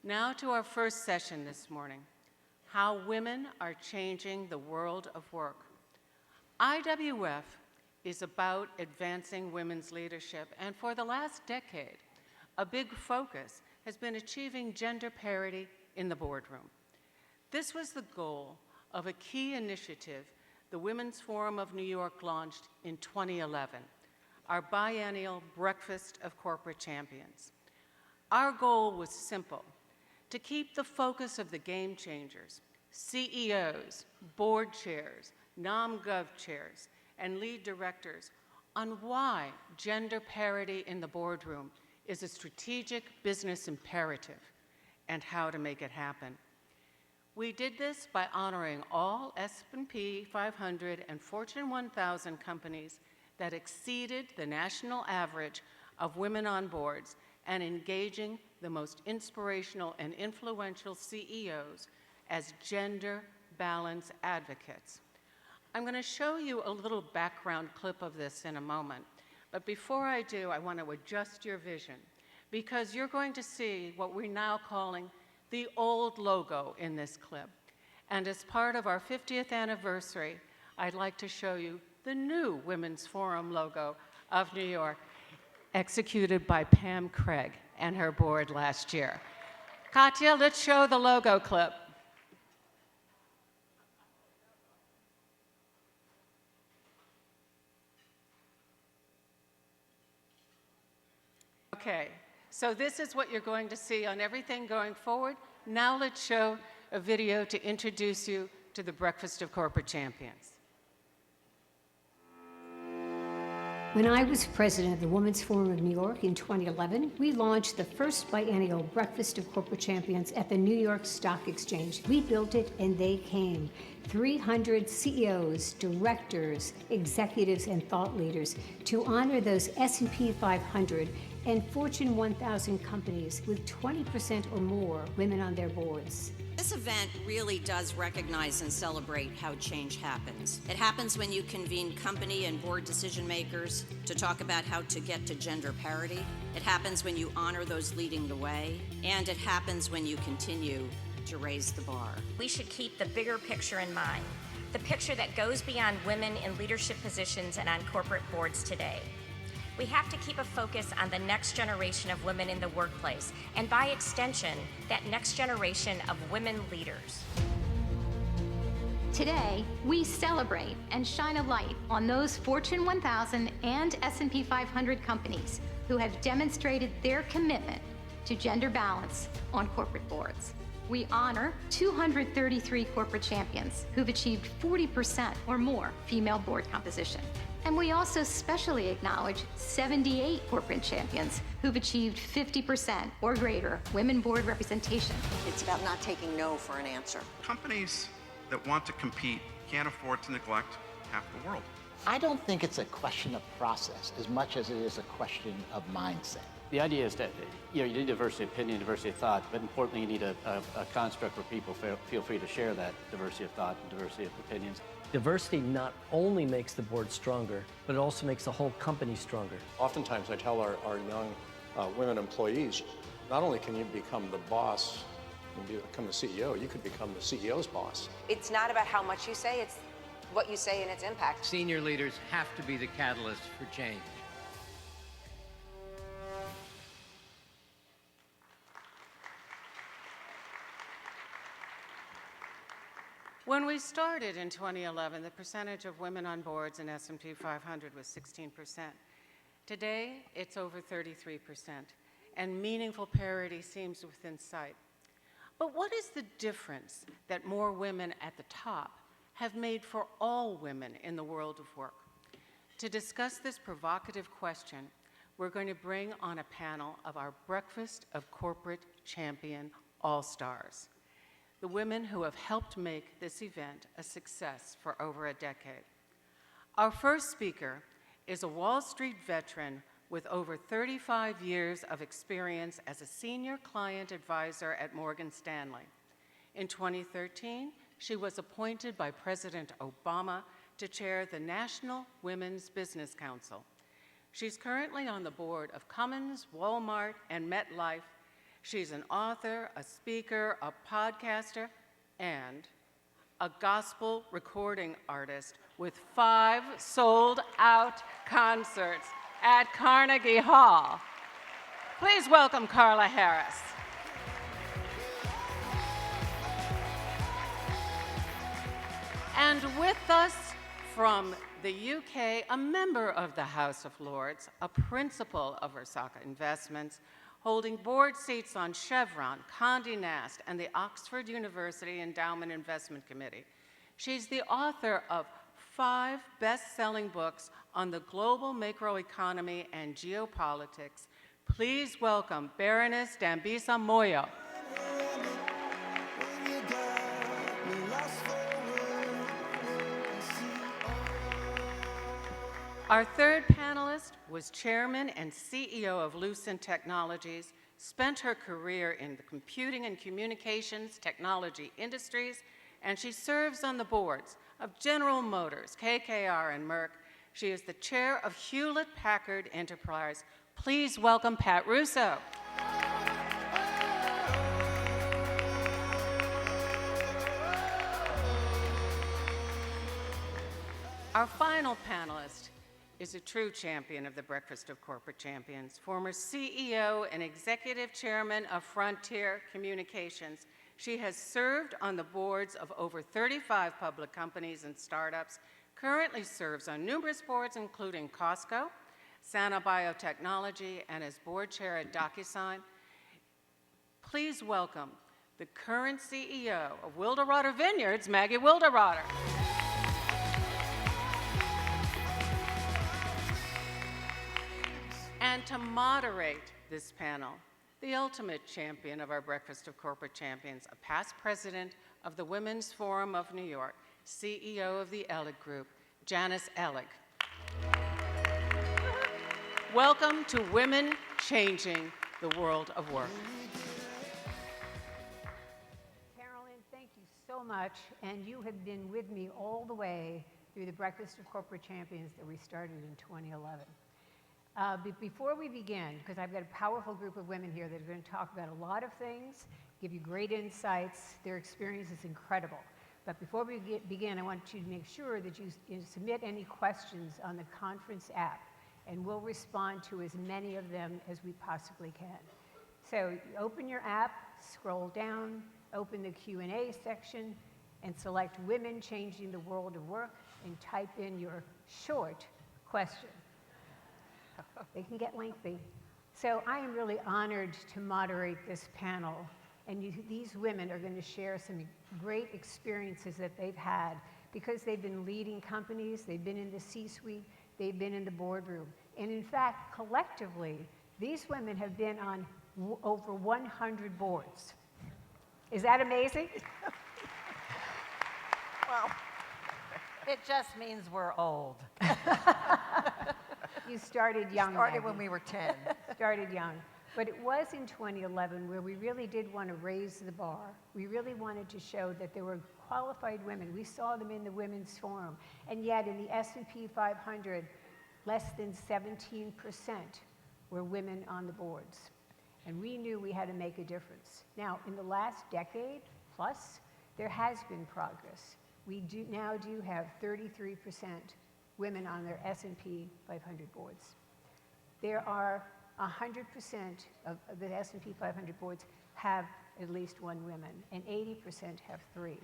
Now to our first session this morning, how women are changing the world of work. IWF is about advancing women's leadership, and for the last decade, a big focus has been achieving gender parity in the boardroom. This was the goal of a key initiative the Women's Forum of New York launched in 2011, our biennial Breakfast of Corporate Champions. Our goal was simple: to keep the focus of the game changers, CEOs, board chairs, nom-gov chairs, and lead directors on why gender parity in the boardroom is a strategic business imperative and how to make it happen. We did this by honoring all S&P 500 and Fortune 1000 companies that exceeded the national average of women on boards and engaging the most inspirational and influential CEOs as gender balance advocates. I'm going to show you a little background clip of this in a moment, but before I do, I want to adjust your vision because you're going to see what we're now calling the old logo in this clip. And as part of our 50th anniversary, I'd like to show you the new Women's Forum logo of New York, executed by Pam Craig and her board last year. Katya, let's show the logo clip. Okay, so this is what you're going to see on everything going forward. Now let's show a video to introduce you to the Breakfast of Corporate Champions. When I was president of the Women's Forum of New York in 2011, we launched the first biennial Breakfast of Corporate Champions at the New York Stock Exchange. We built it and they came. 300 CEOs, directors, executives, and thought leaders to honor those S&P 500 and Fortune 1000 companies with 20% or more women on their boards. This event really does recognize and celebrate how change happens. It happens when you convene company and board decision makers to talk about how to get to gender parity. It happens when you honor those leading the way. And it happens when you continue to raise the bar. We should keep the bigger picture in mind, the picture that goes beyond women in leadership positions and on corporate boards today. We have to keep a focus on the next generation of women in the workplace, and by extension, that next generation of women leaders. Today, we celebrate and shine a light on those Fortune 1000 and S&P 500 companies who have demonstrated their commitment to gender balance on corporate boards. We honor 233 corporate champions who've achieved 40% or more female board composition. And we also specially acknowledge 78 corporate champions who've achieved 50% or greater women board representation. It's about not taking no for an answer. Companies that want to compete can't afford to neglect half the world. I don't think it's a question of process as much as it is a question of mindset. The idea is that you need diversity of opinion, diversity of thought, but importantly, you need a construct where people feel free to share that diversity of thought and diversity of opinions. Diversity not only makes the board stronger, but it also makes the whole company stronger. Oftentimes I tell our young women employees, not only can you become the boss and become the CEO, you could become the CEO's boss. It's not about how much you say, it's what you say and its impact. Senior leaders have to be the catalyst for change. When we started in 2011, the percentage of women on boards in S&P 500 was 16%. Today, it's over 33%, and meaningful parity seems within sight. But what is the difference that more women at the top have made for all women in the world of work? To discuss this provocative question, we're going to bring on a panel of our Breakfast of Corporate Champion All-Stars, the women who have helped make this event a success for over a decade. Our first speaker is a Wall Street veteran with over 35 years of experience as a senior client advisor at Morgan Stanley. In 2013, she was appointed by President Obama to chair the National Women's Business Council. She's currently on the board of Cummins, Walmart, and MetLife. She's an author, a speaker, a podcaster, and a gospel recording artist with 5 sold-out concerts at Carnegie Hall. Please welcome CARLA Harris. And with us from the UK, a member of the House of Lords, a principal of Versaca Investments, holding board seats on Chevron, Condé Nast, and the Oxford University Endowment Investment Committee. She's the author of 5 best-selling books on the global macroeconomy and geopolitics. Please welcome Baroness DAMBISA MOYO. Our third panelist was chairman and CEO of Lucent Technologies, spent her career in the computing and communications technology industries, and she serves on the boards of General Motors, KKR, and Merck. She is the chair of Hewlett Packard Enterprise. Please welcome Pat Russo. Our final panelist is a true champion of the Breakfast of Corporate Champions, former CEO and executive chairman of Frontier Communications. She has served on the boards of over 35 public companies and startups, currently serves on numerous boards, including Costco, Sana Biotechnology, and as board chair at DocuSign. Please welcome the current CEO of Wilderotter Vineyards, Maggie Wilderotter. And to moderate this panel, the ultimate champion of our Breakfast of Corporate Champions, a past president of the Women's Forum of New York, CEO of the Ellig Group, Janice Ellig. Welcome to Women Changing the World of Work. Carolyn, thank you so much, and you have been with me all the way through the Breakfast of Corporate Champions that we started in 2011. Before we begin, because I've got a powerful group of women here that are going to talk about a lot of things, give you great insights, their experience is incredible. But before we begin, I want you to make sure that you submit any questions on the conference app, and we'll respond to as many of them as we possibly can. So open your app, scroll down, open the Q&A section, and select Women Changing the World of Work, and type in your short question. They can get lengthy. So I am really honored to moderate this panel, and these women are going to share some great experiences that they've had because they've been leading companies, they've been in the C-suite, they've been in the boardroom. And in fact, collectively, these women have been on over 100 boards. Is that amazing? Well, it just means we're old. You started young. Started when we were 10. Started young. But it was in 2011 where we really did want to raise the bar. We really wanted to show that there were qualified women. We saw them in the Women's Forum. And yet in the S&P 500, less than 17% were women on the boards. And we knew we had to make a difference. Now, in the last decade plus, there has been progress. We now have 33% women on their S&P 500 boards. There are 100% of the S&P 500 boards have at least 1 woman, and 80% have 3.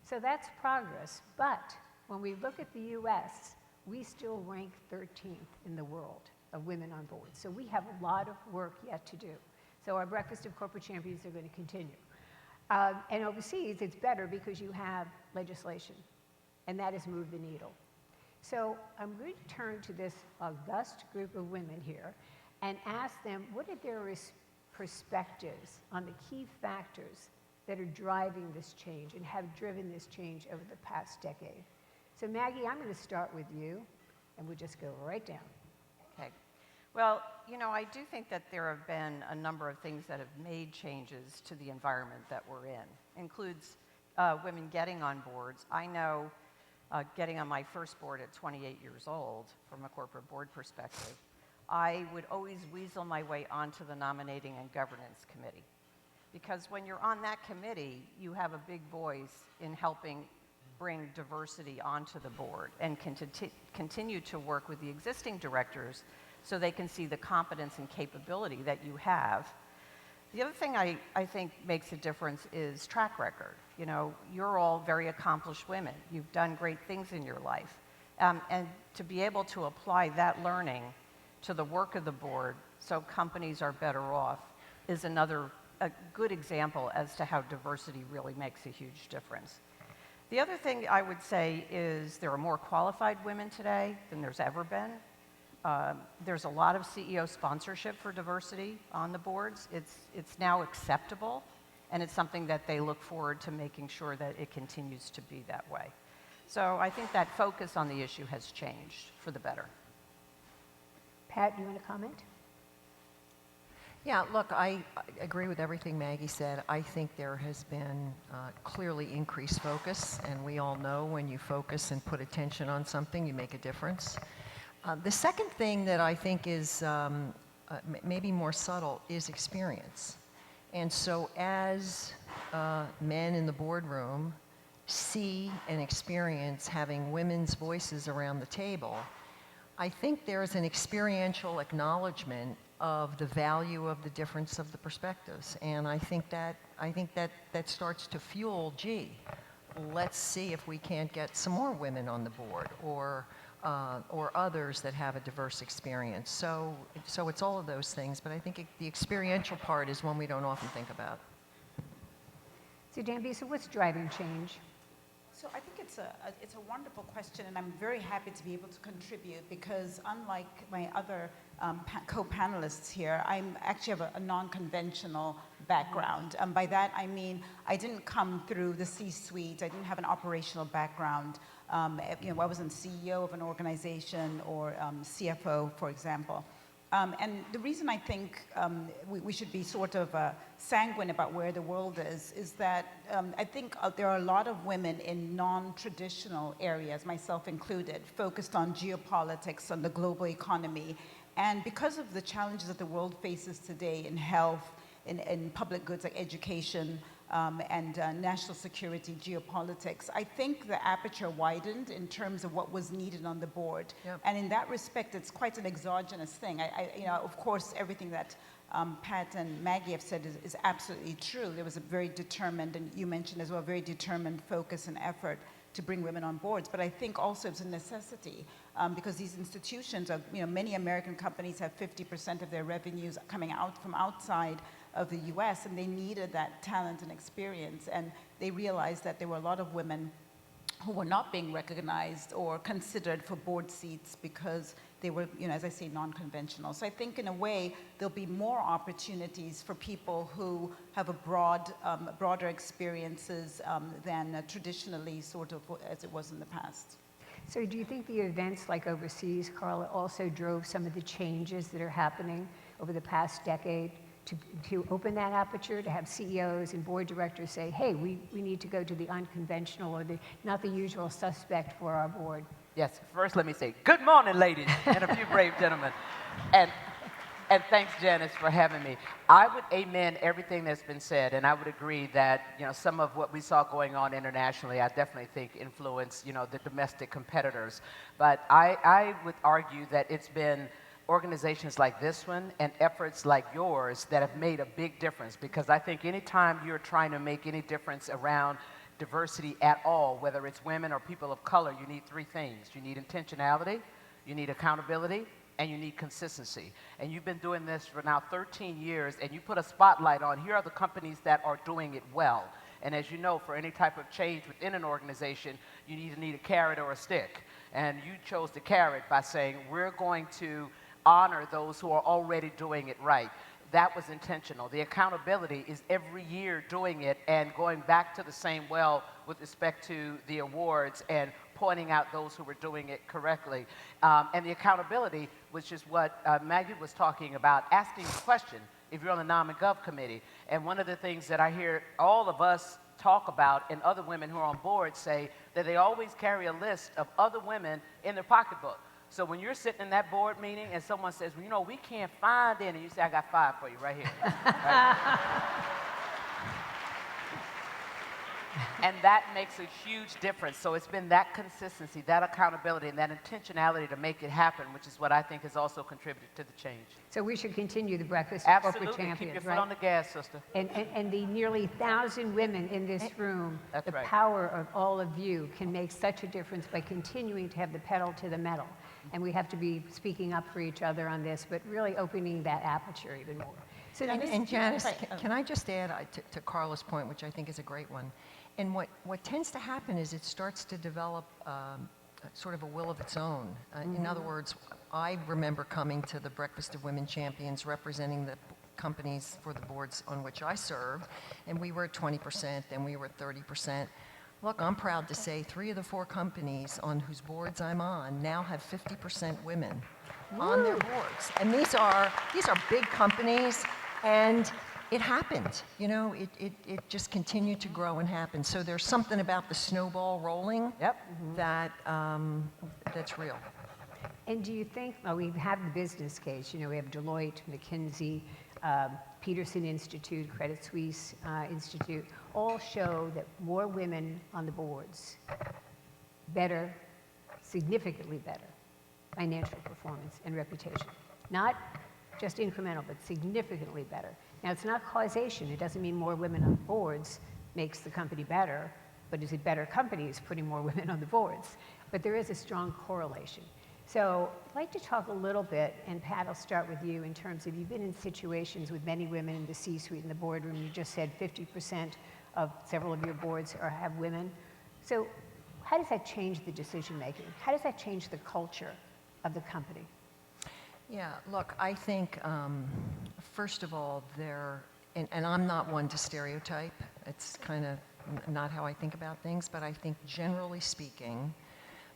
So that's progress, but when we look at the US, we still rank 13th in the world of women on boards. So we have a lot of work yet to do. So our Breakfast of Corporate Champions are going to continue. And overseas, it's better because you have legislation, and that has moved the needle. So I'm going to turn to this august group of women here and ask them what are their perspectives on the key factors that are driving this change and have driven this change over the past decade. So Maggie, I'm going to start with you, and we'll just go right down. Okay. Well, you know, I do think that there have been a number of things that have made changes to the environment that we're in. Includes women getting on boards. I know getting on my first board at 28 years old, from a corporate board perspective, I would always weasel my way onto the nominating and governance committee. because when you're on that committee, you have a big voice in helping bring diversity onto the board and continue to work with the existing directors so they can see the competence and capability that you have. The other thing I think makes a difference is track record. You know, you're all very accomplished women. You've done great things in your life. And to be able to apply that learning to the work of the board so companies are better off is a good example as to how diversity really makes a huge difference. The other thing I would say is there are more qualified women today than there's ever been. There's a lot of CEO sponsorship for diversity on the boards. It's now acceptable, and it's something that they look forward to making sure that it continues to be that way. So I think that focus on the issue has changed for the better. Pat, you want to comment? Yeah, look, I agree with everything Maggie said. I think there has been clearly increased focus, and we all know when you focus and put attention on something, you make a difference. The second thing that I think is maybe more subtle is experience. And so as men in the boardroom see and experience having women's voices around the table, I think there's an experiential acknowledgement of the value of the difference of the perspectives. And I think that starts to fuel, gee, let's see if we can't get some more women on the board or others that have a diverse experience. So it's all of those things, but I think the experiential part is one we don't often think about. So DAMBISA, what's driving change? So I think it's a wonderful question, and I'm very happy to be able to contribute because unlike my other co-panelists here, I actually have a non-conventional background. By that I mean I didn't come through the C-suite. I didn't have an operational background. I wasn't CEO of an organization or CFO, for example. And the reason I think we should be sort of sanguine about where the world is that I think there are a lot of women in non-traditional areas, myself included, focused on geopolitics, on the global economy. And because of the challenges that the world faces today in health, in public goods like education, and national security, geopolitics, I think the aperture widened in terms of what was needed on the board. Yep. And in that respect, it's quite an exogenous thing. Of course, everything that Pat and Maggie have said is absolutely true. There was a very determined, and you mentioned as well, very determined focus and effort to bring women on boards. But I think also it's a necessity because these institutions are, many American companies have 50% of their revenues coming out from outside of the US, and they needed that talent and experience, and they realized that there were a lot of women who were not being recognized or considered for board seats because they were, as I say, non-conventional. So I think in a way there'll be more opportunities for people who have a broader experiences than traditionally sort of as it was in the past. So do you think the events like overseas, CARLA, also drove some of the changes that are happening over the past decade to open that aperture, to have CEOs and board directors say, hey, we need to go to the unconventional or not the usual suspect for our board? Yes, first let me say, good morning, ladies, and a few brave gentlemen. And thanks, Janice, for having me. I would amen everything that's been said, and I would agree that, some of what we saw going on internationally, I definitely think influenced, the domestic competitors. But I would argue that it's been organizations like this one and efforts like yours that have made a big difference, because I think anytime you're trying to make any difference around diversity at all, whether it's women or people of color, you need three things. You need intentionality, you need accountability, and you need consistency. And you've been doing this for now 13 years, and you put a spotlight on, here are the companies that are doing it well. And as you know, for any type of change within an organization, you either need a carrot or a stick. And you chose the carrot by saying, we're going to honor those who are already doing it right. That was intentional. The accountability is every year doing it and going back to the same well with respect to the awards and pointing out those who were doing it correctly. And the accountability, which is what Maggie was talking about, asking the question if you're on the Nom and Gov committee. And one of the things that I hear all of us talk about and other women who are on board say that they always carry a list of other women in their pocketbook. So when you're sitting in that board meeting and someone says, well, we can't find any, you say, I got 5 for you right here. Right? And that makes a huge difference. So it's been that consistency, that accountability, and that intentionality to make it happen, which is what I think has also contributed to the change. So we should continue the Breakfast of Corporate Absolutely. Champions, Keep your foot right? on the gas, sister. And the nearly 1,000 women in this room, That's the right. power of all of you can make such a difference by continuing to have the pedal to the metal. And we have to be speaking up for each other on this, but really opening that aperture even more. So And Janice, can I just add to Carla's point, which I think is a great one? And what tends to happen is it starts to develop sort of a will of its own. In other words, I remember coming to the Breakfast of Women Champions representing the companies for the boards on which I served, and we were at 20%, then we were at 30%. Look, I'm proud to say 3 of the 4 companies on whose boards I'm on now have 50% women on their boards. And these are big companies, and it happened. You know, it just continued to grow and happen. So there's something about the snowball rolling that that's real. And do you think, well, we have the business case, you know, we have Deloitte, McKinsey, Peterson Institute, Credit Suisse Institute, all show that more women on the boards, better, significantly better financial performance and reputation. Not just incremental, but significantly better. Now, it's not causation. It doesn't mean more women on boards makes the company better, but is it better companies putting more women on the boards? But there is a strong correlation. So I'd like to talk a little bit, and Pat, I'll start with you in terms of you've been in situations with many women in the C-suite and the boardroom. You just said 50% of several of your boards have women. So how does that change the decision making? How does that change the culture of the company? Yeah, look, I think, first of all, and I'm not one to stereotype. It's kind of not how I think about things, but I think generally speaking,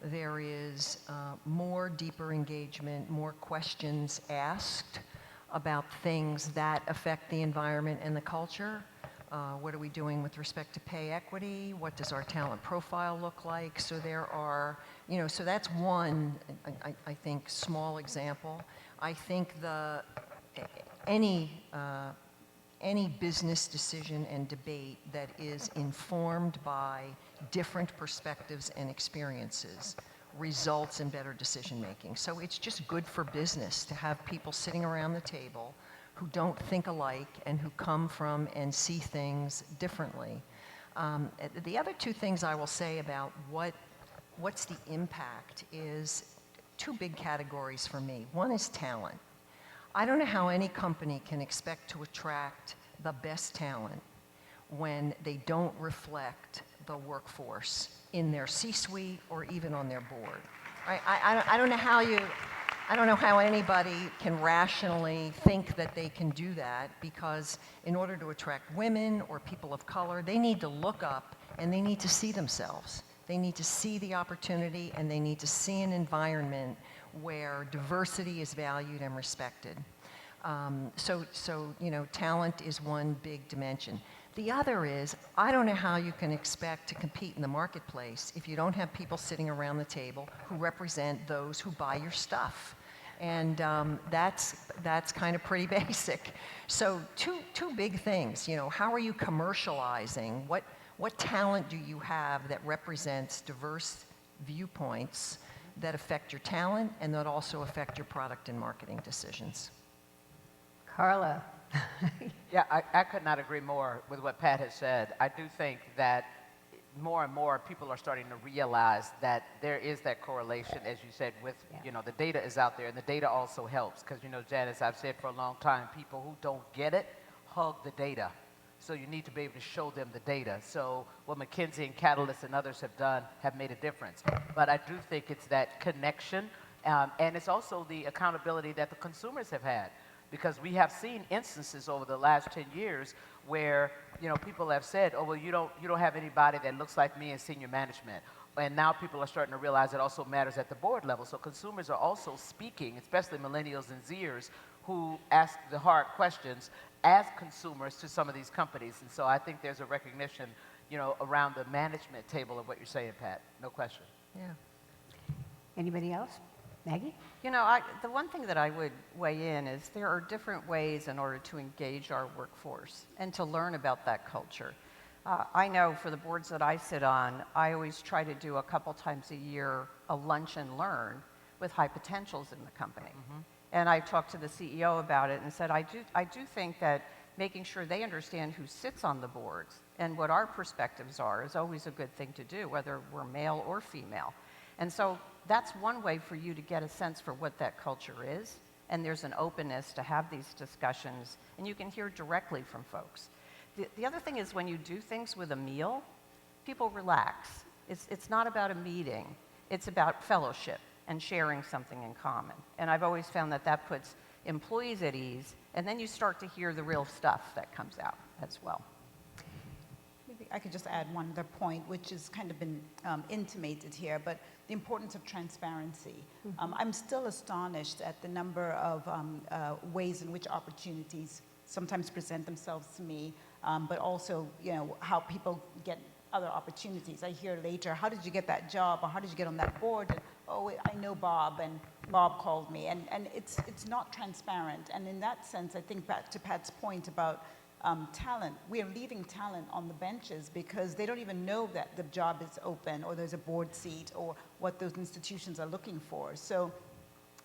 there is more deeper engagement, more questions asked about things that affect the environment and the culture. What are we doing with respect to pay equity? What does our talent profile look like? So there are, you know, so that's one, I think, small example. I think any business decision and debate that is informed by different perspectives and experiences results in better decision making. So it's just good for business to have people sitting around the table who don't think alike and who come from and see things differently. The other 2 things I will say about what's the impact is 2 big categories for me. One is talent. I don't know how any company can expect to attract the best talent when they don't reflect the workforce in their C-suite or even on their board. I don't know how anybody can rationally think that they can do that, because in order to attract women or people of color, they need to look up and they need to see themselves. They need to see the opportunity, and they need to see an environment where diversity is valued and respected. So you know, talent is one big dimension. The other is, I don't know how you can expect to compete in the marketplace if you don't have people sitting around the table who represent those who buy your stuff. And that's kind of pretty basic. So two big things, you know, how are you commercializing? What talent do you have that represents diverse viewpoints that affect your talent and that also affect your product and marketing decisions? Carla. Yeah, I could not agree more with what Pat has said. I do think that more and more people are starting to realize that there is that correlation, as you said, with, you know, the data is out there, and the data also helps. Because, you know, Janice, I've said for a long time, people who don't get it hug the data. So you need to be able to show them the data. So what McKinsey and Catalyst and others have done have made a difference. But I do think it's that connection, and it's also the accountability that the consumers have had. Because we have seen instances over the last 10 years where, you know, people have said, oh, well, you don't have anybody that looks like me in senior management. And now people are starting to realize it also matters at the board level. So consumers are also speaking, especially millennials and Zers, who ask the hard questions as consumers to some of these companies. And so I think there's a recognition, you know, around the management table of what you're saying, Pat. No question. Yeah. Anybody else? Maggie? You know, the one thing that I would weigh in is there are different ways in order to engage our workforce and to learn about that culture. I know for the boards that I sit on, I always try to do a couple times a year a lunch and learn with high potentials in the company. And I talked to the CEO about it and said, I do think that making sure they understand who sits on the boards and what our perspectives are is always a good thing to do, whether we're male or female. And so that's one way for you to get a sense for what that culture is. And there's an openness to have these discussions, and you can hear directly from folks. The other thing is when you do things with a meal, people relax. It's not about a meeting. It's about fellowship and sharing something in common. And I've always found that that puts employees at ease, and then you start to hear the real stuff that comes out as well. Maybe I could just add one other point, which has kind of been intimated here, but the importance of transparency. I'm still astonished at the number of ways in which opportunities sometimes present themselves to me, but also, how people get other opportunities. I hear later, how did you get that job, or how did you get on that board? And, oh, I know Bob, and Bob called me. And it's not transparent. And in that sense, I think back to Pat's point about talent, we are leaving talent on the benches because they don't even know that the job is open or there's a board seat or what those institutions are looking for. So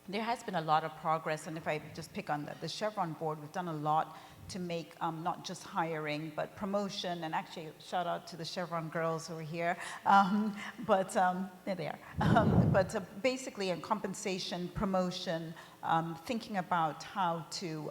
there has been a lot of progress, and if I just pick on the Chevron board, we've done a lot to make not just hiring, but promotion, and actually shout out to the Chevron girls who are here, they're there. Basically in compensation, promotion, thinking about how to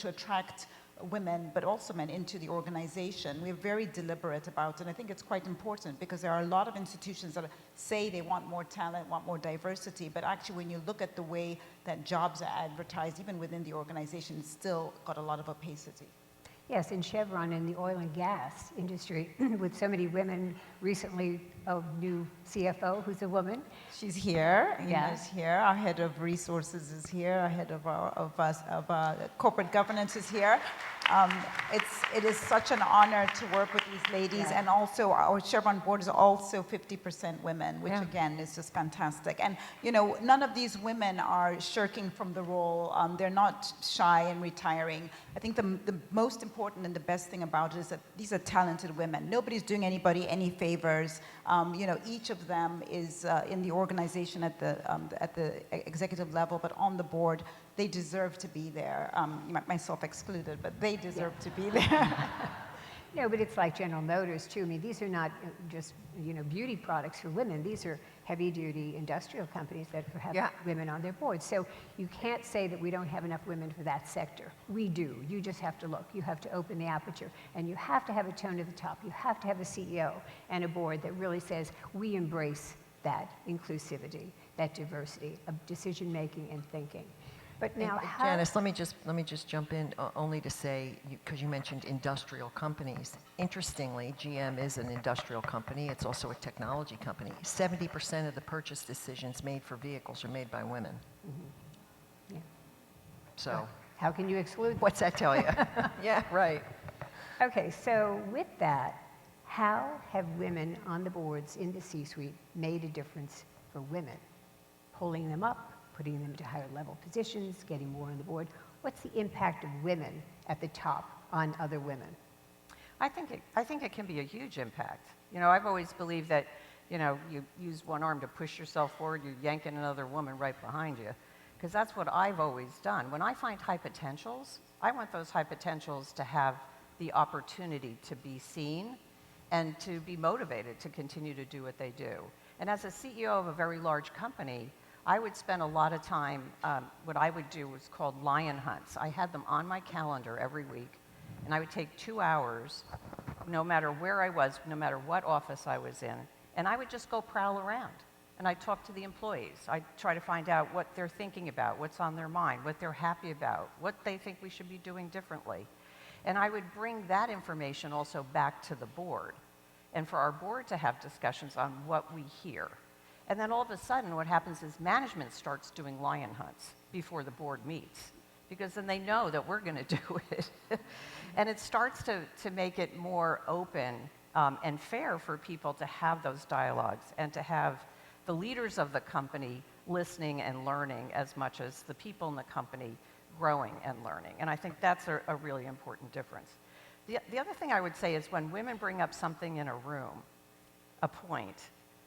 attract women, but also men into the organization. We're very deliberate about it, and I think it's quite important because there are a lot of institutions that say they want more talent, want more diversity, but actually when you look at the way that jobs are advertised, even within the organization, it's still got a lot of opacity. Yes, in Chevron, in the oil and gas industry, with so many women, recently a new CFO who's a woman. She's here. Yeah. Ina's here. Our head of resources is here. Our head of corporate governance is here. It is such an honor to work with these ladies, and also our Chevron board is also 50% women, which again is just fantastic. And none of these women are shirking from the role. They're not shy and retiring. I think the most important and the best thing about it is that these are talented women. Nobody's doing anybody any favors. Each of them is in the organization at the executive level, but on the board, they deserve to be there. Myself excluded, but they deserve to be there. No, but it's like General Motors too. I mean, these are not just beauty products for women. These are heavy-duty industrial companies that have women on their boards. So you can't say that we don't have enough women for that sector. We do. You just have to look. You have to open the aperture, and you have to have a tone at the top. You have to have a CEO and a board that really says we embrace that inclusivity, that diversity of decision-making and thinking. But now, Janice, let me just jump in only to say, because you mentioned industrial companies. Interestingly, GM is an industrial company. It's also a technology company. 70% of the purchase decisions made for vehicles are made by women. Mm-hmm. Yeah. So how can you exclude? What's that tell you? Yeah, right. Okay, so with that, how have women on the boards in the C-suite made a difference for women? Pulling them up, putting them into higher level positions, getting more on the board. What's the impact of women at the top on other women? I think it can be a huge impact. I've always believed that, you use one arm to push yourself forward, you're yanking another woman right behind you, because that's what I've always done. When I find high potentials, I want those high potentials to have the opportunity to be seen and to be motivated to continue to do what they do. And as a CEO of a very large company, I would spend a lot of time, what I would do was called lion hunts. I had them on my calendar every week, and I would take 2 hours, no matter where I was, no matter what office I was in, and I would just go prowl around. And I'd talk to the employees. I'd try to find out what they're thinking about, what's on their mind, what they're happy about, what they think we should be doing differently. And I would bring that information also back to the board, and for our board to have discussions on what we hear. And then all of a sudden, what happens is management starts doing lion hunts before the board meets, because then they know that we're going to do it. And it starts to make it more open and fair for people to have those dialogues and to have the leaders of the company listening and learning as much as the people in the company growing and learning. And I think that's a really important difference. The other thing I would say is when women bring up something in a room, a point,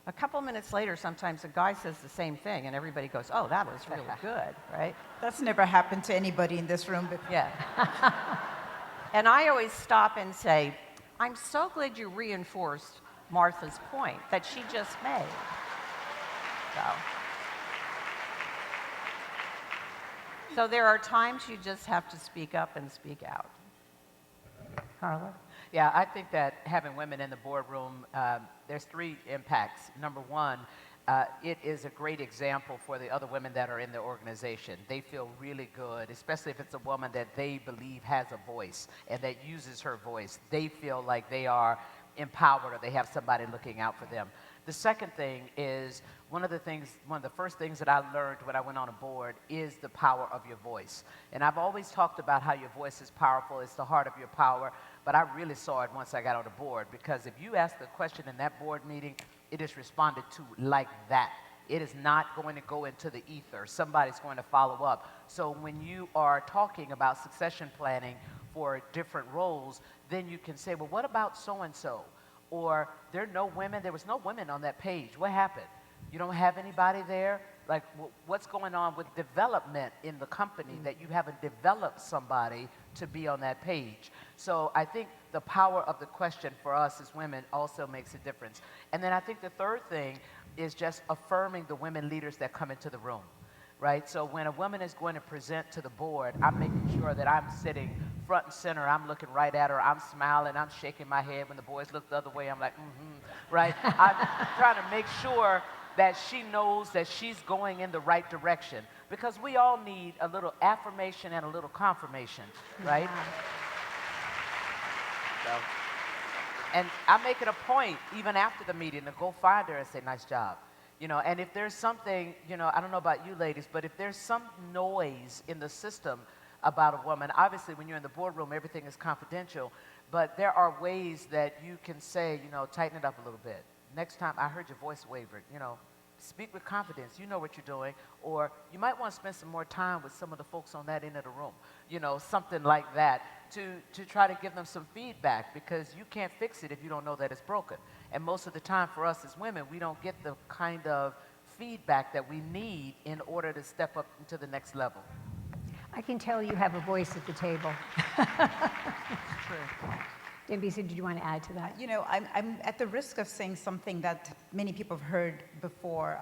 a couple minutes later, sometimes a guy says the same thing, and everybody goes, oh, that was really good, right? That's never happened to anybody in this room before. Yeah. And I always stop and say, I'm so glad you reinforced Martha's point that she just made. So there are times you just have to speak up and speak out. Carla? Yeah, I think that having women in the boardroom, there's three impacts. Number one, it is a great example for the other women that are in the organization. They feel really good, especially if it's a woman that they believe has a voice and that uses her voice. They feel like they are empowered or they have somebody looking out for them. The second thing is one of the first things that I learned when I went on a board is the power of your voice. And I've always talked about how your voice is powerful, it's the heart of your power, but I really saw it once I got on the board, because if you ask a question in that board meeting, it is responded to like that. It is not going to go into the ether. Somebody's going to follow up. So when you are talking about succession planning for different roles, then you can say, well, what about so-and-so? Or there was no women on that page. What happened? You don't have anybody there? Like, what's going on with development in the company that you haven't developed somebody to be on that page? So I think the power of the question for us as women also makes a difference. And then I think the third thing is just affirming the women leaders that come into the room, right? So when a woman is going to present to the board, I'm making sure that I'm sitting front and center, I'm looking right at her, I'm smiling, I'm shaking my head. When the boys look the other way, I'm like, right? I'm trying to make sure that she knows that she's going in the right direction, because we all need a little affirmation and a little confirmation, right? So, and I make it a point, even after the meeting, to go find her and say, nice job. You know, and if there's something, you know, I don't know about you ladies, but if there's some noise in the system about a woman, obviously when you're in the boardroom, everything is confidential, but there are ways that you can say, you know, tighten it up a little bit. Next time, I heard your voice wavered, you know, speak with confidence, you know what you're doing, or you might want to spend some more time with some of the folks on that end of the room, you know, something like that, to try to give them some feedback, because you can't fix it if you don't know that it's broken. And most of the time for us as women, we don't get the kind of feedback that we need in order to step up into the next level. I can tell you have a voice at the table. True. DAMBISA, did you want to add to that? You know, I'm at the risk of saying something that many people have heard before.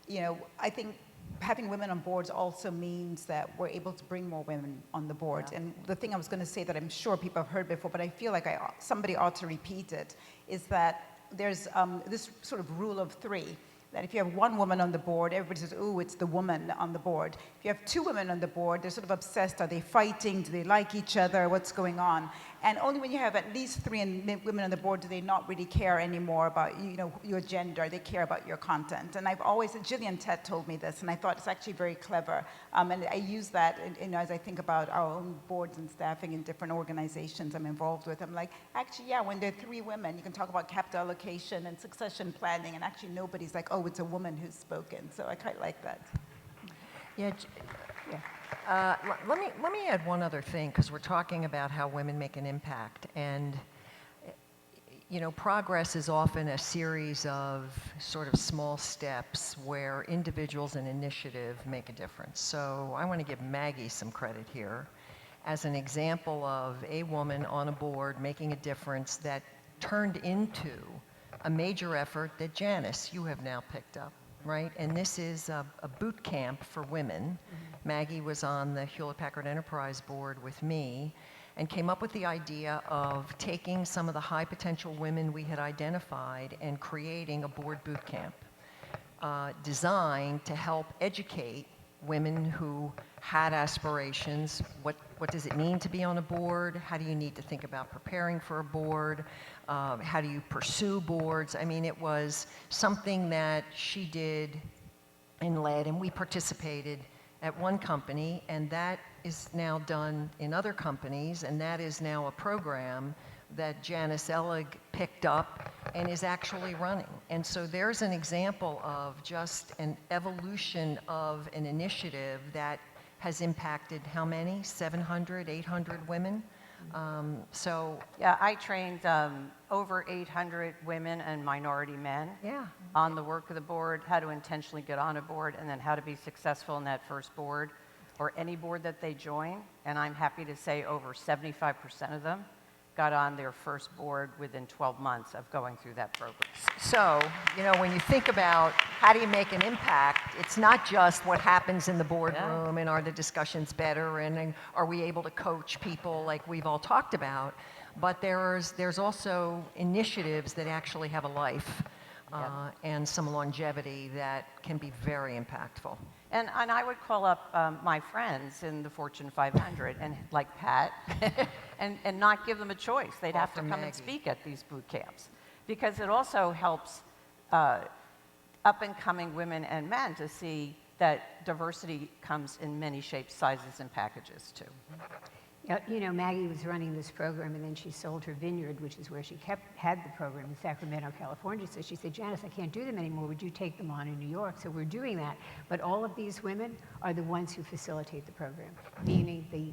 You know, I think having women on boards also means that we're able to bring more women on the board. Yeah. And the thing I was going to say that I'm sure people have heard before, but I feel like somebody ought to repeat it, is that there's this sort of rule of three. That if you have one woman on the board, everybody says, ooh, it's the woman on the board. If you have two women on the board, they're sort of obsessed. Are they fighting? Do they like each other? What's going on? And only when you have at least three women on the board do they not really care anymore about, you know, your gender. They care about your content. And I've always, Gillian Tett told me this, and I thought it's actually very clever. And I use that as I think about our own boards and staffing in different organizations I'm involved with. I'm like, actually, yeah, when there are three women, you can talk about capital allocation and succession planning, and actually nobody's like, oh, it's a woman who's spoken. So I quite like that. Yeah. Let me add one other thing, because we're talking about how women make an impact. And, you know, progress is often a series of sort of small steps where individuals and initiative make a difference. So I want to give Maggie some credit here as an example of a woman on a board making a difference that turned into a major effort that Janice, you have now picked up, right? And this is a boot camp for women. Maggie was on the Hewlett Packard Enterprise Board with me and came up with the idea of taking some of the high potential women we had identified and creating a board boot camp designed to help educate women who had aspirations. What does it mean to be on a board? How do you need to think about preparing for a board? How do you pursue boards? I mean, it was something that she did and led, and we participated at one company, and that is now done in other companies, and that is now a program that Janice Ellig picked up and is actually running. And so there's an example of just an evolution of an initiative that has impacted how many? 700, 800 women? Yeah, I trained over 800 women and minority men on the work of the board, how to intentionally get on a board, and then how to be successful in that first board or any board that they join. And I'm happy to say over 75% of them got on their first board within 12 months of going through that program. So, you know, when you think about how do you make an impact, it's not just what happens in the boardroom and are the discussions better and are we able to coach people like we've all talked about, but there's also initiatives that actually have a life and some longevity that can be very impactful. And I would call up my friends in the Fortune 500 and like Pat and not give them a choice. They'd have to come and speak at these boot camps because it also helps up-and-coming women and men to see that diversity comes in many shapes, sizes, and packages too. You know, Maggie was running this program and then she sold her vineyard, which is where she had the program in Sacramento, California. So she said, Janice, I can't do them anymore. Would you take them on in New York? So we're doing that. But all of these women are the ones who facilitate the program, meaning the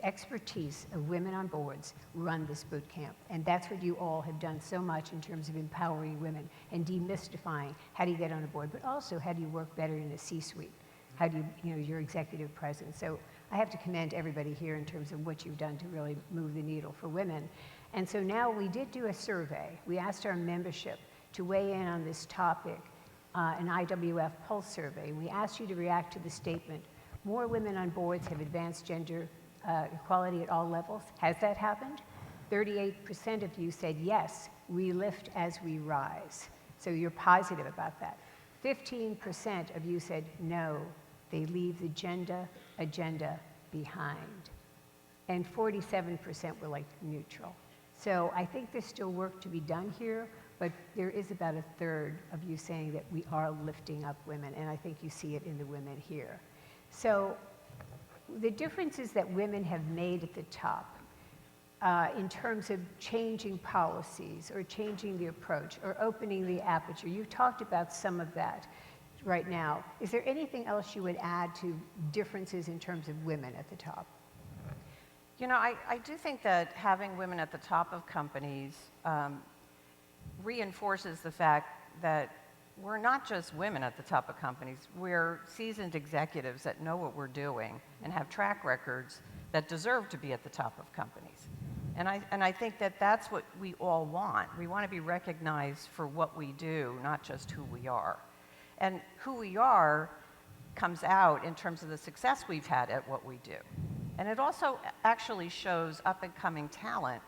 expertise of women on boards run this boot camp. And that's what you all have done so much in terms of empowering women and demystifying how do you get on a board, but also how do you work better in a C-suite? How do you know, your executive presence? So I have to commend everybody here in terms of what you've done to really move the needle for women. And so now we did do a survey. We asked our membership to weigh in on this topic, an IWF Pulse survey. We asked you to react to the statement, more women on boards have advanced gender equality at all levels. Has that happened? 38% of you said yes, we lift as we rise. So you're positive about that. 15% of you said no, they leave the agenda behind. And 47% were like neutral. So I think there's still work to be done here, but there is about a third of you saying that we are lifting up women, and I think you see it in the women here. So the differences that women have made at the top in terms of changing policies or changing the approach or opening the aperture, you talked about some of that right now. Is there anything else you would add to differences in terms of women at the top? You know, I do think that having women at the top of companies reinforces the fact that we're not just women at the top of companies, we're seasoned executives that know what we're doing and have track records that deserve to be at the top of companies. And I think that that's what we all want. We want to be recognized for what we do, not just who we are. And who we are comes out in terms of the success we've had at what we do. And it also actually shows up-and-coming talent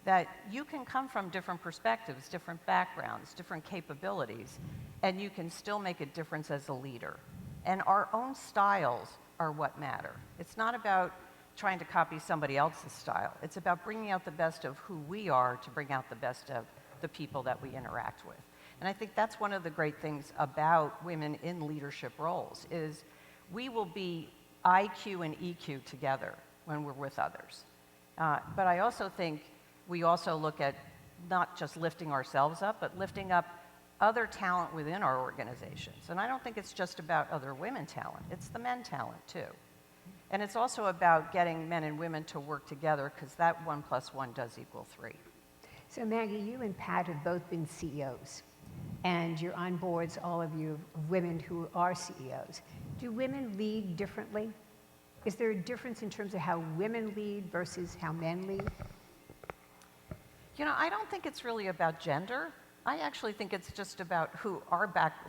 that you can come from different perspectives, different backgrounds, different capabilities, and you can still make a difference as a leader. And our own styles are what matter. It's not about trying to copy somebody else's style. It's about bringing out the best of who we are to bring out the best of the people that we interact with. And I think that's one of the great things about women in leadership roles is we will be IQ and EQ together when we're with others. But I also think we also look at not just lifting ourselves up, but lifting up other talent within our organizations. And I don't think it's just about other women talent, it's the men talent too. And it's also about getting men and women to work together because that 1 + 1 does equal 3. So Maggie, you and Pat have both been CEOs, and you're on boards, all of you, of women who are CEOs. Do women lead differently? Is there a difference in terms of how women lead versus how men lead? You know, I don't think it's really about gender. I actually think it's just about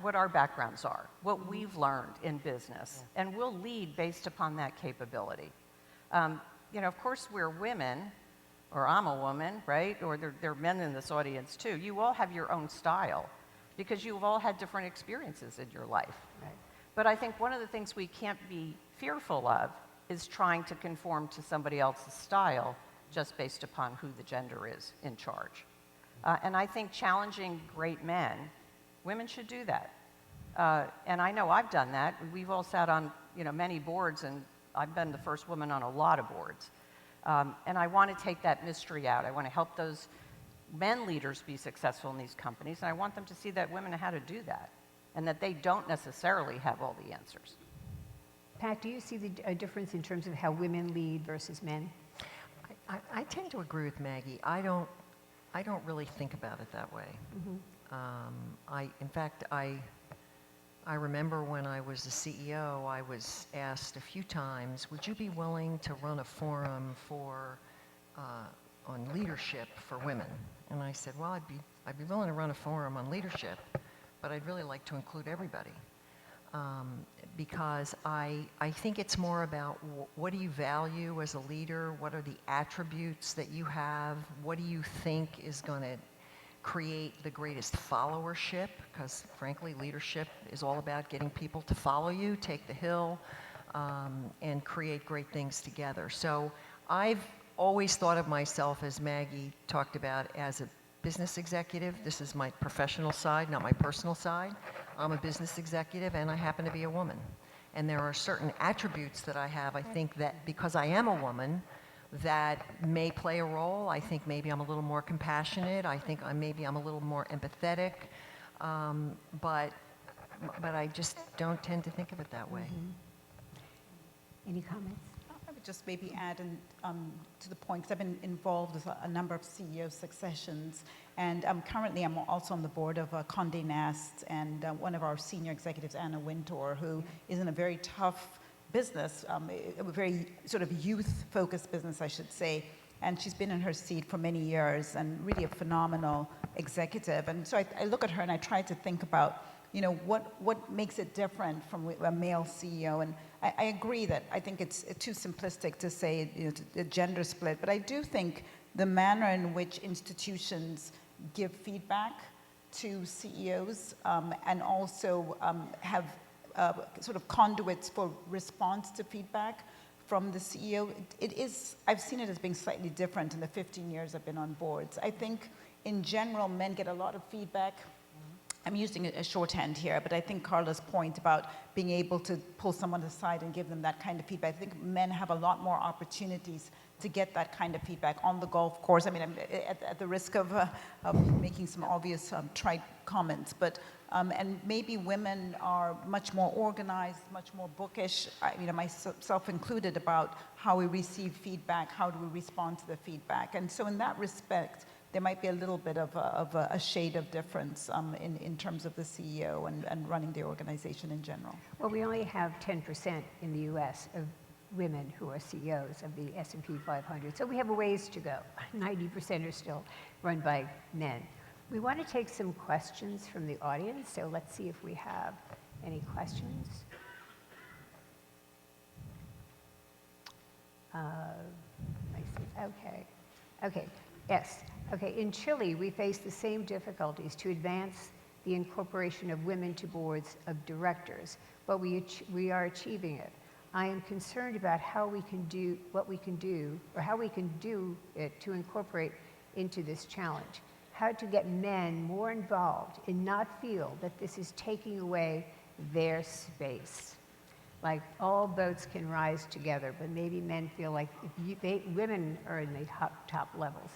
what our backgrounds are, what we've learned in business, and we'll lead based upon that capability. You know, of course, we're women, or I'm a woman, right? Or there are men in this audience too. You all have your own style because you've all had different experiences in your life. Right. But I think one of the things we can't be fearful of is trying to conform to somebody else's style just based upon who the gender is in charge. And I think challenging great men, women should do that. And I know I've done that. We've all sat on, you know, many boards, and I've been the first woman on a lot of boards. And I want to take that mystery out. I want to help those men leaders be successful in these companies, and I want them to see that women know how to do that, and that they don't necessarily have all the answers. Pat, do you see a difference in terms of how women lead versus men? I tend to agree with Maggie. I don't really think about it that way. In fact, I remember when I was the CEO, I was asked a few times, would you be willing to run a forum on leadership for women? And I said, well, I'd be willing to run a forum on leadership, but I'd really like to include everybody. Because I think it's more about what do you value as a leader? What are the attributes that you have? What do you think is going to create the greatest followership? Because frankly, leadership is all about getting people to follow you, take the hill, and create great things together. So I've always thought of myself, as Maggie talked about, as a business executive. This is my professional side, not my personal side. I'm a business executive and I happen to be a woman. And there are certain attributes that I have, I think, that because I am a woman, that may play a role. I think maybe I'm a little more compassionate. I think maybe I'm a little more empathetic. But I just don't tend to think of it that way. Any comments? I would just maybe add to the point, because I've been involved with a number of CEO successions, and currently I'm also on the board of Condé Nast, and one of our senior executives, Anna Wintour, who is in a very tough business, a very sort of youth-focused business, I should say, and she's been in her seat for many years and really a phenomenal executive. And so I look at her and I try to think about, you know, what makes it different from a male CEO. And I agree that I think it's too simplistic to say, you know, the gender split, but I do think the manner in which institutions give feedback to CEOs and also have sort of conduits for response to feedback from the CEO, I've seen it as being slightly different in the 15 years I've been on boards. I think in general, men get a lot of feedback. I'm using a shorthand here, but I think Carla's point about being able to pull someone aside and give them that kind of feedback, I think men have a lot more opportunities to get that kind of feedback on the golf course. I mean, I'm at the risk of making some obvious trite comments, but and maybe women are much more organized, much more bookish, you know, myself included, about how we receive feedback, how do we respond to the feedback. And so in that respect, there might be a little bit of a shade of difference in terms of the CEO and running the organization in general. Well, we only have 10% in the U.S. of women who are CEOs of the S&P 500, so we have a ways to go. 90% are still run by men. We want to take some questions from the audience, so let's see if we have any questions. I see. Okay. Yes. Okay. In Chile, we face the same difficulties to advance the incorporation of women to boards of directors, but we are achieving it. I am concerned about how we can do it to incorporate into this challenge. How to get men more involved and not feel that this is taking away their space. Like all boats can rise together, but maybe men feel like if women are in the top levels,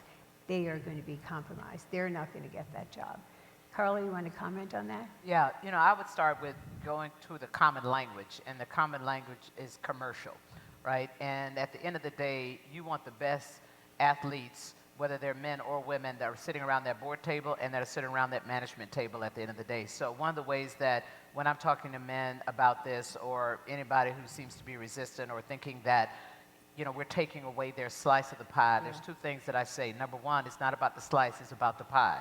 they are going to be compromised. They're not going to get that job. Carla, you want to comment on that? Yeah, you know, I would start with going to the common language, and the common language is commercial, right? And at the end of the day, you want the best athletes, whether they're men or women, that are sitting around that board table and that are sitting around that management table at the end of the day. So one of the ways that when I'm talking to men about this, or anybody who seems to be resistant or thinking that, you know, we're taking away their slice of the pie, there's two things that I say. Number one, it's not about the slice, it's about the pie.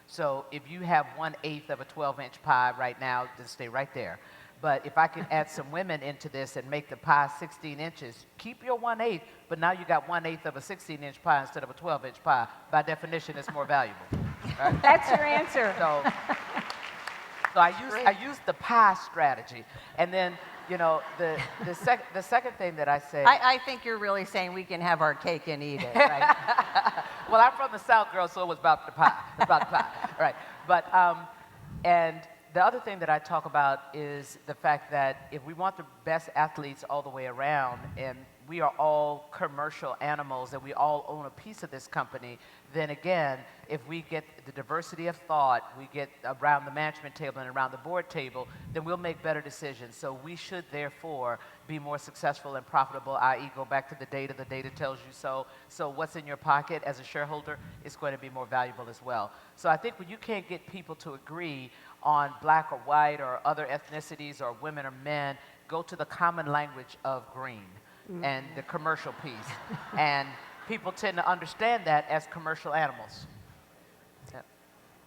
So if you have 1/8 of a 12-inch pie right now, just stay right there. But if I can add some women into this and make the pie 16 inches, keep your 1/8, but now you got 1/8 of a 16-inch pie instead of a 12-inch pie. By definition, it's more valuable. Right? That's your answer. So I use the pie strategy. And then, you know, the second thing that I say... I think you're really saying we can have our cake and eat it, right? Well, I'm from the South, girl, so it was about the pie. It's about the pie, right? But, and the other thing that I talk about is the fact that if we want the best athletes all the way around, and we are all commercial animals and we all own a piece of this company, then again, if we get the diversity of thought, we get around the management table and around the board table, then we'll make better decisions. So we should therefore be more successful and profitable, i.e. go back to the data tells you so. So what's in your pocket as a shareholder is going to be more valuable as well. So I think when you can't get people to agree on black or white or other ethnicities or women or men, go to the common language of green and the commercial piece. And people tend to understand that as commercial animals.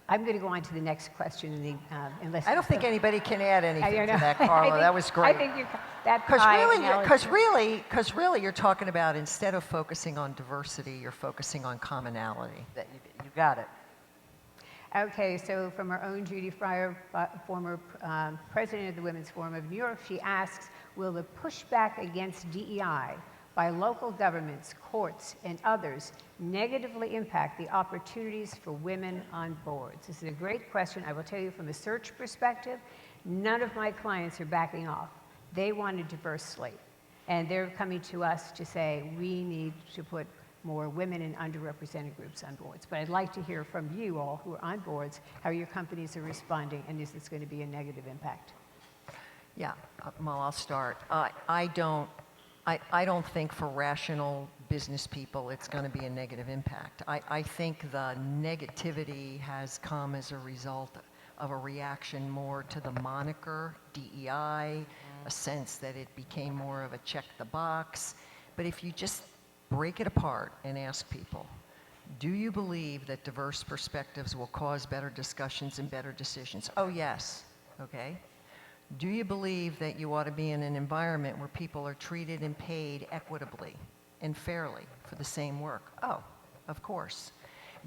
I'm going to go on to the next question, unless I don't think anybody can add anything to that, I Carla. think- that was great. I think that Because really, you're talking about instead of focusing on diversity, you're focusing on commonality. You got it. Okay, so from our own Judy Fryer, former president of the Women's Forum of New York, she asks, will the pushback against DEI by local governments, courts, and others negatively impact the opportunities for women on boards? This is a great question. I will tell you from a search perspective, none of my clients are backing off. They want a diverse slate. And they're coming to us to say, we need to put more women and underrepresented groups on boards. But I'd like to hear from you all who are on boards, how your companies are responding, and is this going to be a negative impact? Yeah, well, I'll start. I don't think for rational business people it's going to be a negative impact. I think the negativity has come as a result of a reaction more to the moniker DEI, a sense that it became more of a check the box. But if you just break it apart and ask people, do you believe that diverse perspectives will cause better discussions and better decisions? Oh, yes. Okay. Do you believe that you ought to be in an environment where people are treated and paid equitably and fairly for the same work? Oh, of course.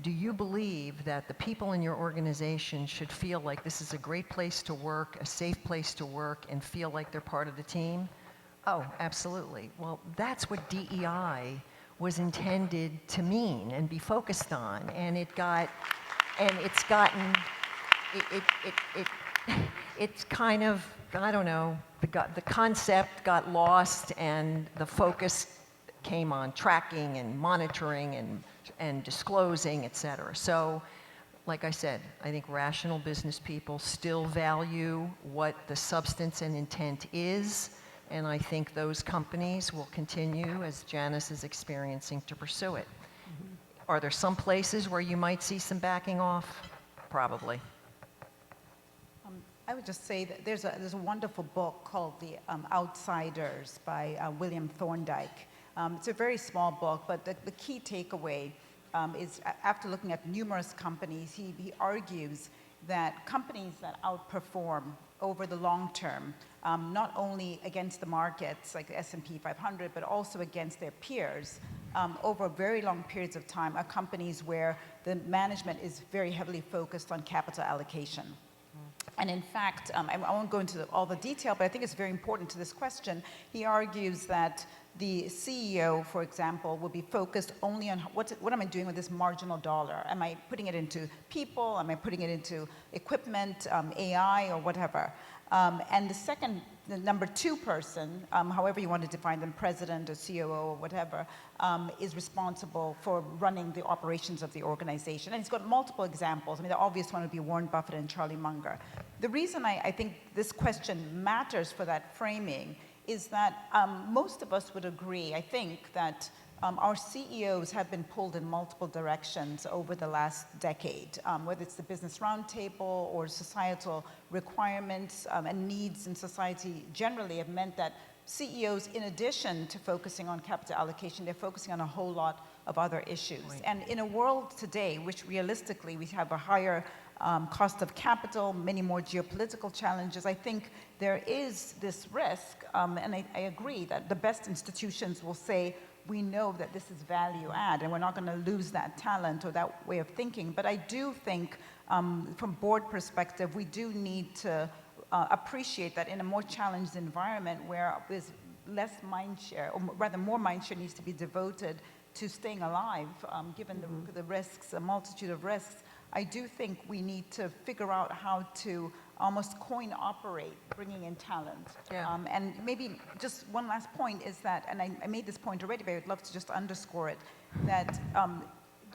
Do you believe that the people in your organization should feel like this is a great place to work, a safe place to work, and feel like they're part of the team? Oh, absolutely. Well, that's what DEI was intended to mean and be focused on, and it's kind of, I don't know, the concept got lost and the focus came on tracking and monitoring and disclosing, et cetera. So, like I said, I think rational business people still value what the substance and intent is, and I think those companies will continue, as Janice is experiencing, to pursue it. Are there some places where you might see some backing off? Probably. I would just say that there's a wonderful book called The Outsiders by William Thorndike. It's a very small book, but the key takeaway is after looking at numerous companies, he argues that companies that outperform over the long term, not only against the markets like the S&P 500, but also against their peers over very long periods of time, are companies where the management is very heavily focused on capital allocation. And in fact, I won't go into all the detail, but I think it's very important to this question. He argues that the CEO, for example, will be focused only on what am I doing with this marginal dollar? Am I putting it into people? Am I putting it into equipment, AI, or whatever? And the number two person, however you want to define them, president or COO or whatever, is responsible for running the operations of the organization. And he's got multiple examples. I mean, the obvious one would be Warren Buffett and Charlie Munger. The reason I think this question matters for that framing is that most of us would agree, I think, that our CEOs have been pulled in multiple directions over the last decade, whether it's the Business Roundtable or societal requirements and needs in society generally have meant that CEOs, in addition to focusing on capital allocation, they're focusing on a whole lot of other issues. Right. And in a world today, which realistically we have a higher cost of capital, many more geopolitical challenges, I think there is this risk, and I agree that the best institutions will say, we know that this is value add, and we're not going to lose that talent or that way of thinking. But I do think, from board perspective, we do need to appreciate that in a more challenged environment where there's less mind share, or rather more mind share needs to be devoted to staying alive, given the risks, a multitude of risks. I do think we need to figure out how to almost coin operate, bringing in talent. Yeah. And maybe just one last point is that, and I made this point already, but I would love to just underscore it, that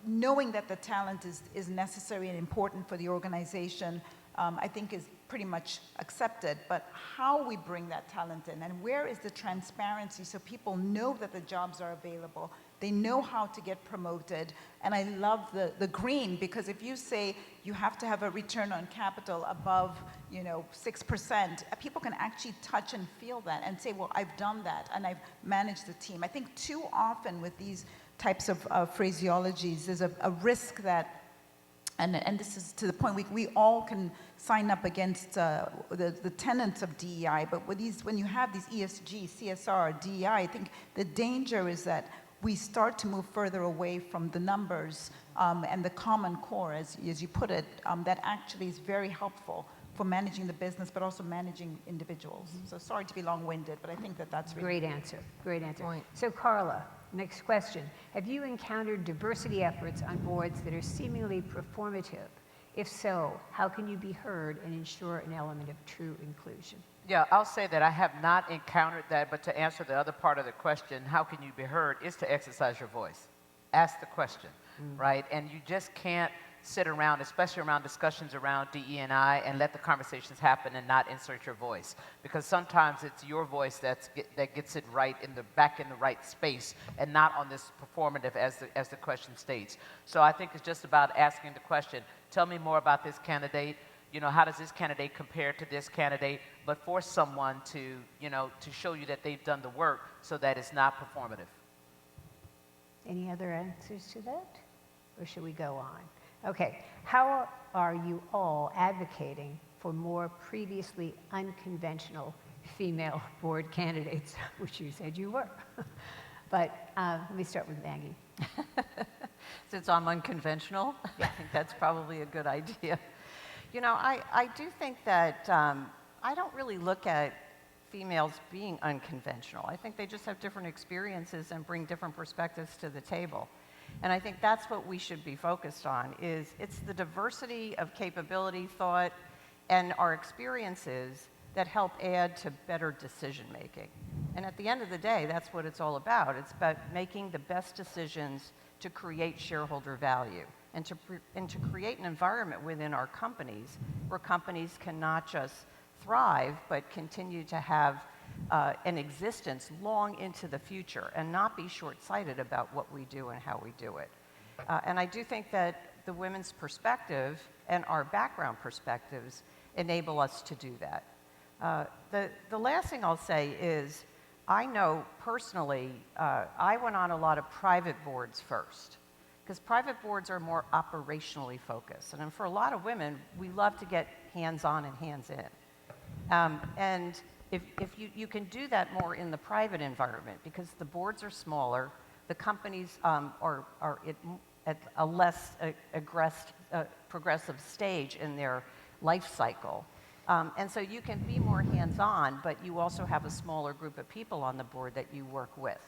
knowing that the talent is necessary and important for the organization, I think is pretty much accepted, but how we bring that talent in and where is the transparency so people know that the jobs are available, they know how to get promoted. And I love the green, because if you say you have to have a return on capital above 6%, people can actually touch and feel that and say, well, I've done that and I've managed the team. I think too often with these types of phraseologies, there's a risk that, and this is to the point, we all can sign up against the tenets of DEI, but when you have these ESG, CSR, DEI, I think the danger is that we start to move further away from the numbers and the common core, as you put it, that actually is very helpful for managing the business, but also managing individuals. So sorry to be long-winded, but I think that's really Great answer, great answer. So Carla, next question. Have you encountered diversity efforts on boards that are seemingly performative? If so, how can you be heard and ensure an element of true inclusion? Yeah, I'll say that I have not encountered that, but to answer the other part of the question, how can you be heard, is to exercise your voice. Ask the question, right? And you just can't sit around, especially around discussions around DE&I, and let the conversations happen and not insert your voice. Because sometimes it's your voice that gets it right back in the right space and not on this performative as the question states. So I think it's just about asking the question, tell me more about this candidate. How does this candidate compare to this candidate? But force someone to show you that they've done the work so that it's not performative. Any other answers to that? Or should we go on? Okay, how are you all advocating for more previously unconventional female board candidates, which you said you were? But let me start with Maggie. Since I'm unconventional, I think that's probably a good idea. I do think that I don't really look at females being unconventional. I think they just have different experiences and bring different perspectives to the table. And I think that's what we should be focused on, it's the diversity of capability, thought, and our experiences that help add to better decision making. And at the end of the day, that's what it's all about. It's about making the best decisions to create shareholder value and to create an environment within our companies where companies can not just thrive, but continue to have an existence long into the future and not be short-sighted about what we do and how we do it. And I do think that the women's perspective and our background perspectives enable us to do that. The last thing I'll say is, I know personally, I went on a lot of private boards first, because private boards are more operationally focused. And for a lot of women, we love to get hands-on and hands-in. And if you can do that more in the private environment, because the boards are smaller, the companies are at a less progressive stage in their life cycle. And so you can be more hands-on, but you also have a smaller group of people on the board that you work with.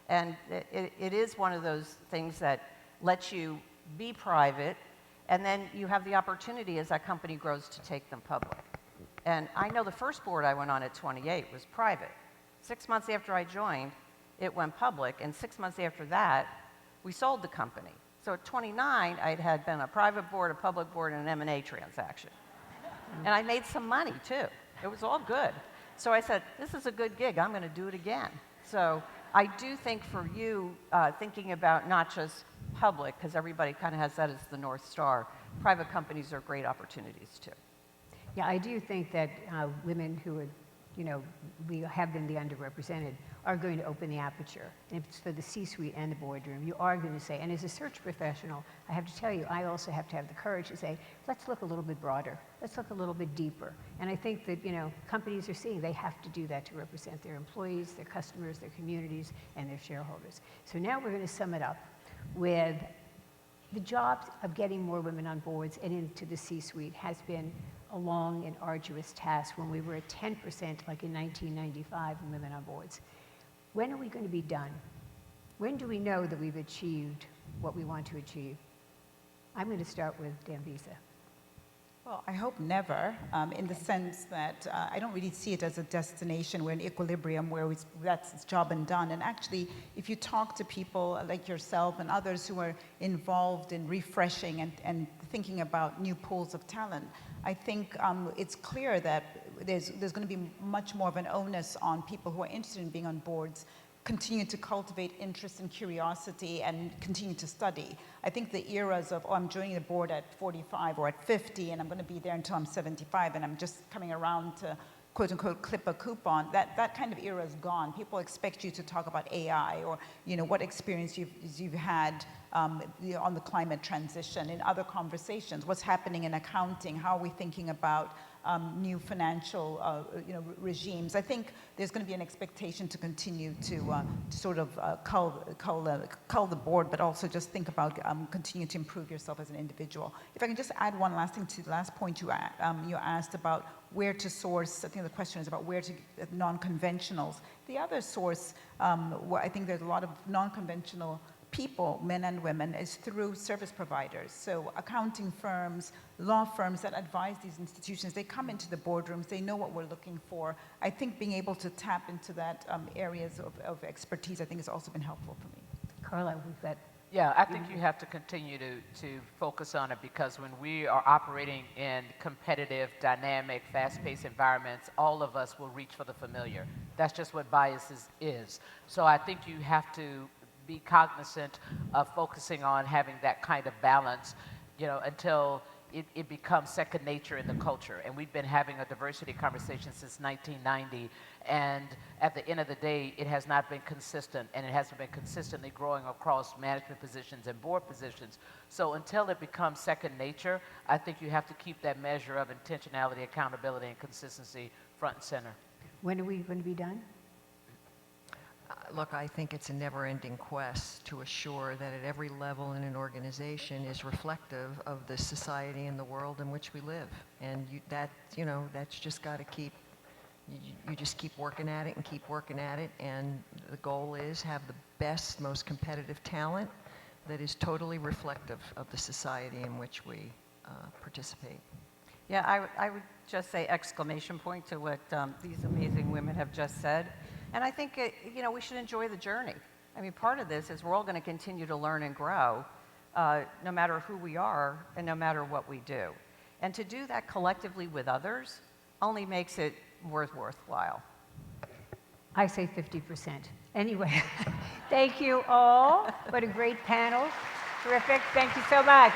And it is one of those things that lets you be private, and then you have the opportunity as that company grows to take them public. And I know the first board I went on at 28 was private. 6 months after I joined, it went public, and 6 months after that, we sold the company. So at 29, I had been a private board, a public board, and an M&A transaction. And I made some money, too. It was all good. So I said, this is a good gig. I'm going to do it again. So I do think for you, thinking about not just public, because everybody kind of has that as the North Star, private companies are great opportunities, too. Yeah, I do think that women who are, we have been the underrepresented, are going to open the aperture. And if it's for the C-suite and the boardroom, you are going to say, and as a search professional, I have to tell you, I also have to have the courage to say, let's look a little bit broader. Let's look a little bit deeper. And I think that, companies are seeing they have to do that to represent their employees, their customers, their communities, and their shareholders. So now we're going to sum it up with the jobs of getting more women on boards and into the C-suite has been a long and arduous task when we were at 10%, like in 1995, in women on boards. When are we going to be done? When do we know that we've achieved what we want to achieve? I'm going to start with DAMBISA. Well, I hope never, in the sense that I don't really see it as a destination. We're in equilibrium where that's its job and done. And actually, if you talk to people like yourself and others who are involved in refreshing and thinking about new pools of talent, I think it's clear that there's going to be much more of an onus on people who are interested in being on boards, continue to cultivate interest and curiosity and continue to study. I think the eras of, oh, I'm joining the board at 45 or at 50 and I'm going to be there until I'm 75 and I'm just coming around to quote unquote clip a coupon, that kind of era is gone. People expect you to talk about AI or what experience you've had on the climate transition, in other conversations, what's happening in accounting, how are we thinking about new financial regimes. I think there's going to be an expectation to continue to sort of cull the board, but also just think about continue to improve yourself as an individual. If I can just add one last thing to the last point you asked about where to source. I think the question is about where to get non-conventionals. The other source, where I think there's a lot of non-conventional people, men and women, is through service providers. So accounting firms, law firms that advise these institutions, they come into the boardrooms, they know what we're looking for. I think being able to tap into that areas of expertise, I think has also been helpful for me. Carla, we've got... Yeah, I think you have to continue to focus on it, because when we are operating in competitive, dynamic, fast-paced environments, all of us will reach for the familiar. That's just what bias is. So I think you have to be cognizant of focusing on having that kind of balance, until it becomes second nature in the culture. And we've been having a diversity conversation since 1990, and at the end of the day, it has not been consistent, and it hasn't been consistently growing across management positions and board positions. So until it becomes second nature, I think you have to keep that measure of intentionality, accountability, and consistency front and center. When are we going to be done? Look, I think it's a never-ending quest to assure that at every level in an organization is reflective of the society and the world in which we live. And that's just got to keep, you just keep working at it and keep working at it. And the goal is have the best, most competitive talent that is totally reflective of the society in which we participate. Yeah, I would just say exclamation point to what these amazing women have just said. And I think, we should enjoy the journey. I mean, part of this is we're all going to continue to learn and grow, no matter who we are and no matter what we do. And to do that collectively with others only makes it worthwhile. I say 50%. Anyway, thank you all. What a great panel. Terrific. Thank you so much.